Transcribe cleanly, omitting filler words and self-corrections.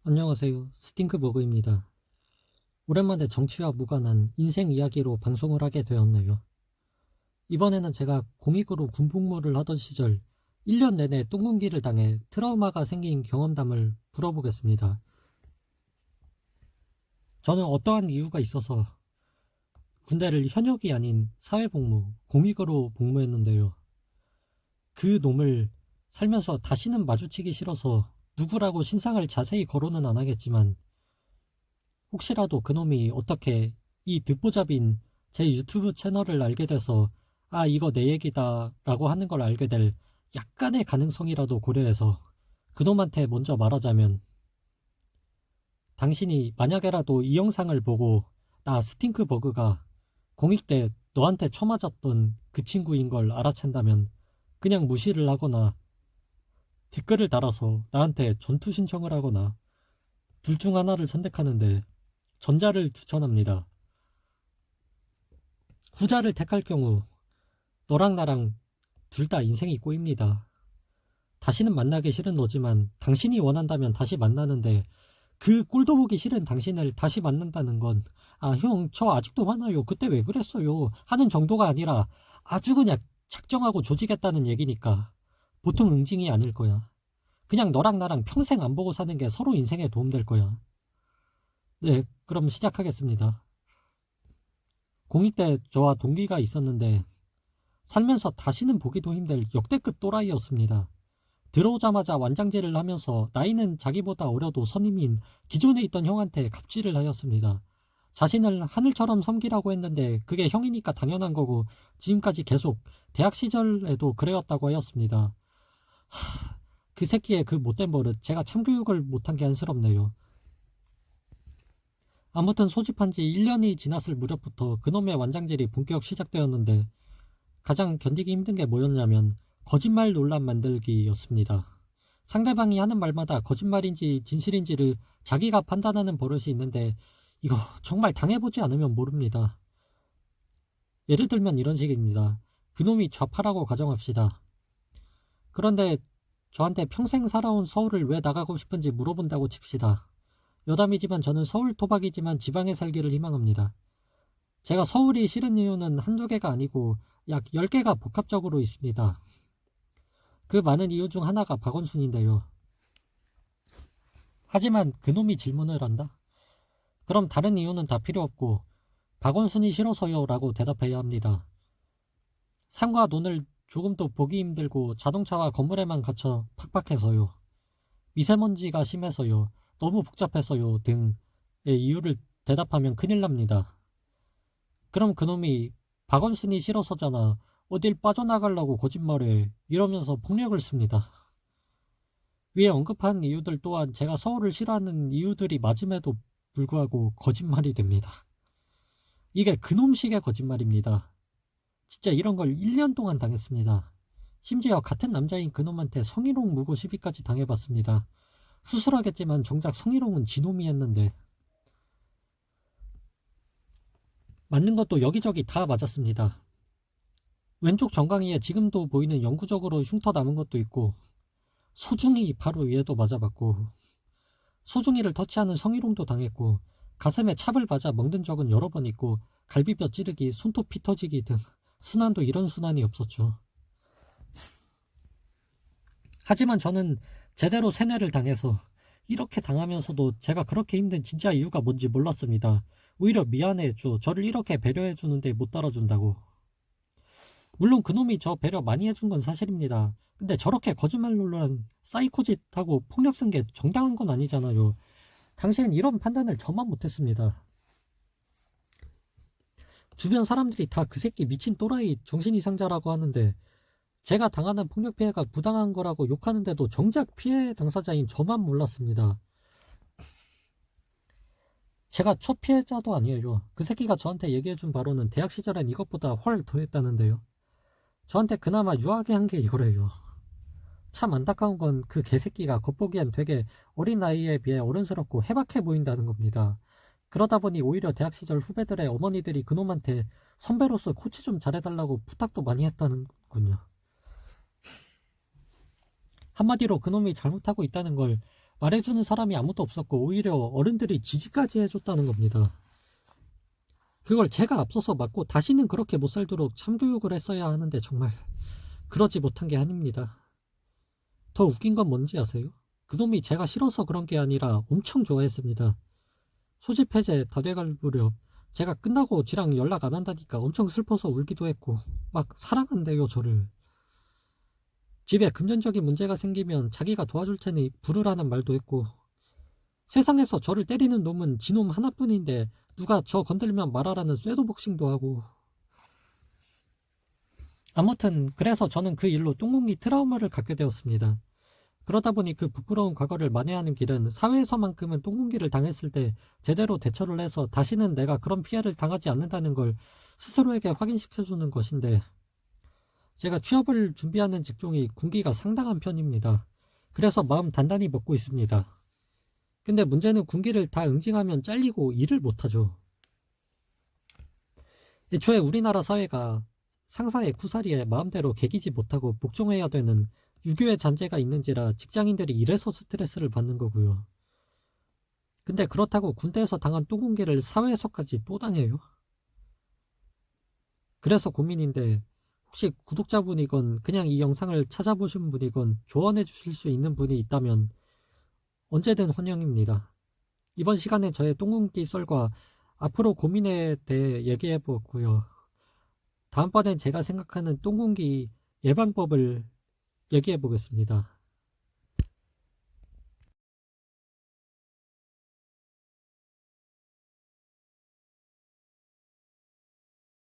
안녕하세요. 스팅크버그입니다. 오랜만에 정치와 무관한 인생 이야기로 방송을 하게 되었네요. 이번에는 제가 공익으로 군복무를 하던 시절 1년 내내 똥군기를 당해 트라우마가 생긴 경험담을 풀어보겠습니다. 저는 어떠한 이유가 있어서 군대를 현역이 아닌 사회복무, 공익으로 복무했는데요. 그 놈을 살면서 다시는 마주치기 싫어서 누구라고 신상을 자세히 거론은 안 하겠지만 혹시라도 그놈이 어떻게 이 듣보잡인 제 유튜브 채널을 알게 돼서 아 이거 내 얘기다 라고 하는 걸 알게 될 약간의 가능성이라도 고려해서 그놈한테 먼저 말하자면, 당신이 만약에라도 이 영상을 보고 나 스팅크버그가 공익 때 너한테 쳐맞았던 그 친구인 걸 알아챈다면 그냥 무시를 하거나 댓글을 달아서 나한테 전투 신청을 하거나 둘 중 하나를 선택하는데 전자를 추천합니다. 후자를 택할 경우 너랑 나랑 둘 다 인생이 꼬입니다. 다시는 만나기 싫은 너지만 당신이 원한다면 다시 만나는데 그 꼴도 보기 싫은 당신을 다시 만난다는 건 아, 형, 저 아직도 화나요. 그때 왜 그랬어요? 하는 정도가 아니라 아주 그냥 작정하고 조지겠다는 얘기니까 보통 응징이 아닐 거야. 그냥 너랑 나랑 평생 안 보고 사는 게 서로 인생에 도움될 거야. 네, 그럼 시작하겠습니다. 공익 때 저와 동기가 있었는데 살면서 다시는 보기도 힘들 역대급 또라이였습니다. 들어오자마자 완장질을 하면서 나이는 자기보다 어려도 선임인 기존에 있던 형한테 갑질을 하였습니다. 자신을 하늘처럼 섬기라고 했는데 그게 형이니까 당연한 거고 지금까지 계속 대학 시절에도 그래왔다고 하였습니다. 그 새끼의 그 못된 버릇 제가 참교육을 못한 게 안쓰럽네요. 아무튼 소집한 지 1년이 지났을 무렵부터 그놈의 완장질이 본격 시작되었는데 가장 견디기 힘든 게 뭐였냐면 거짓말 논란 만들기였습니다. 상대방이 하는 말마다 거짓말인지 진실인지를 자기가 판단하는 버릇이 있는데 이거 정말 당해보지 않으면 모릅니다. 예를 들면 이런 식입니다. 그놈이 좌파라고 가정합시다. 그런데 저한테 평생 살아온 서울을 왜 나가고 싶은지 물어본다고 칩시다. 여담이지만 저는 서울 토박이지만 지방에 살기를 희망합니다. 제가 서울이 싫은 이유는 한두 개가 아니고 약 10개가 복합적으로 있습니다. 그 많은 이유 중 하나가 박원순인데요. 하지만 그놈이 질문을 한다? 그럼 다른 이유는 다 필요 없고 박원순이 싫어서요 라고 대답해야 합니다. 산과 논을 조금 더 보기 힘들고 자동차와 건물에만 갇혀 팍팍해서요. 미세먼지가 심해서요. 너무 복잡해서요 등의 이유를 대답하면 큰일 납니다. 그럼 그놈이 박원순이 싫어서잖아. 어딜 빠져나가려고 거짓말해. 이러면서 폭력을 씁니다. 위에 언급한 이유들 또한 제가 서울을 싫어하는 이유들이 맞음에도 불구하고 거짓말이 됩니다. 이게 그놈식의 거짓말입니다. 진짜 이런 걸 1년 동안 당했습니다. 심지어 같은 남자인 그놈한테 성희롱 무고 시비까지 당해봤습니다. 수술하겠지만 정작 성희롱은 지놈이 했는데 맞는 것도 여기저기 다 맞았습니다. 왼쪽 정강이에 지금도 보이는 영구적으로 흉터 남은 것도 있고 소중이 바로 위에도 맞아봤고 소중이를 터치하는 성희롱도 당했고 가슴에 찹을 맞아 멍든 적은 여러 번 있고 갈비뼈 찌르기, 손톱 피 터지기 등 순환도 이런 순환이 없었죠. 하지만 저는 제대로 세뇌를 당해서 이렇게 당하면서도 제가 그렇게 힘든 진짜 이유가 뭔지 몰랐습니다. 오히려 미안해했죠. 저를 이렇게 배려해주는데 못 따라준다고. 물론 그놈이 저 배려 많이 해준 건 사실입니다. 근데 저렇게 거짓말 논란 사이코짓하고 폭력 쓴 게 정당한 건 아니잖아요. 당시엔 이런 판단을 저만 못했습니다. 주변 사람들이 다 그 새끼 미친 또라이 정신이상자라고 하는데 제가 당하는 폭력 피해가 부당한 거라고 욕하는데도 정작 피해 당사자인 저만 몰랐습니다. 제가 첫 피해자도 아니에요. 그 새끼가 저한테 얘기해준 바로는 대학 시절엔 이것보다 훨 더했다는데요. 저한테 그나마 유하게 한 게 이거래요. 참 안타까운 건 그 개새끼가 겉보기엔 되게 어린 나이에 비해 어른스럽고 해박해 보인다는 겁니다. 그러다 보니 오히려 대학 시절 후배들의 어머니들이 그놈한테 선배로서 코치 좀 잘해달라고 부탁도 많이 했다는군요. 한마디로 그놈이 잘못하고 있다는 걸 말해주는 사람이 아무도 없었고 오히려 어른들이 지지까지 해줬다는 겁니다. 그걸 제가 앞서서 막고 다시는 그렇게 못 살도록 참교육을 했어야 하는데 정말 그러지 못한 게 아닙니다. 더 웃긴 건 뭔지 아세요? 그놈이 제가 싫어서 그런 게 아니라 엄청 좋아했습니다. 소집 해제 다 돼갈 무렵 제가 끝나고 지랑 연락 안 한다니까 엄청 슬퍼서 울기도 했고 막 사랑한대요 저를. 집에 금전적인 문제가 생기면 자기가 도와줄 테니 부르라는 말도 했고 세상에서 저를 때리는 놈은 지놈 하나뿐인데 누가 저 건들면 말하라는 쇠도복싱도 하고. 아무튼 그래서 저는 그 일로 똥공기 트라우마를 갖게 되었습니다. 그러다 보니 그 부끄러운 과거를 만회하는 길은 사회에서만큼은 똥공기를 당했을 때 제대로 대처를 해서 다시는 내가 그런 피해를 당하지 않는다는 걸 스스로에게 확인시켜주는 것인데, 제가 취업을 준비하는 직종이 군기가 상당한 편입니다. 그래서 마음 단단히 먹고 있습니다. 근데 문제는 군기를 다 응징하면 잘리고 일을 못하죠. 애초에 우리나라 사회가 상사의 쿠사리에 마음대로 개기지 못하고 복종해야 되는 유교의 잔재가 있는지라 직장인들이 이래서 스트레스를 받는 거고요. 근데 그렇다고 군대에서 당한 똥공개를 사회에서까지 또 당해요? 그래서 고민인데, 혹시 구독자분이건 그냥 이 영상을 찾아보신 분이건 조언해 주실 수 있는 분이 있다면 언제든 환영입니다. 이번 시간에 저의 똥공기 썰과 앞으로 고민에 대해 얘기해 보고요. 다음번엔 제가 생각하는 똥공기 예방법을 얘기해 보겠습니다.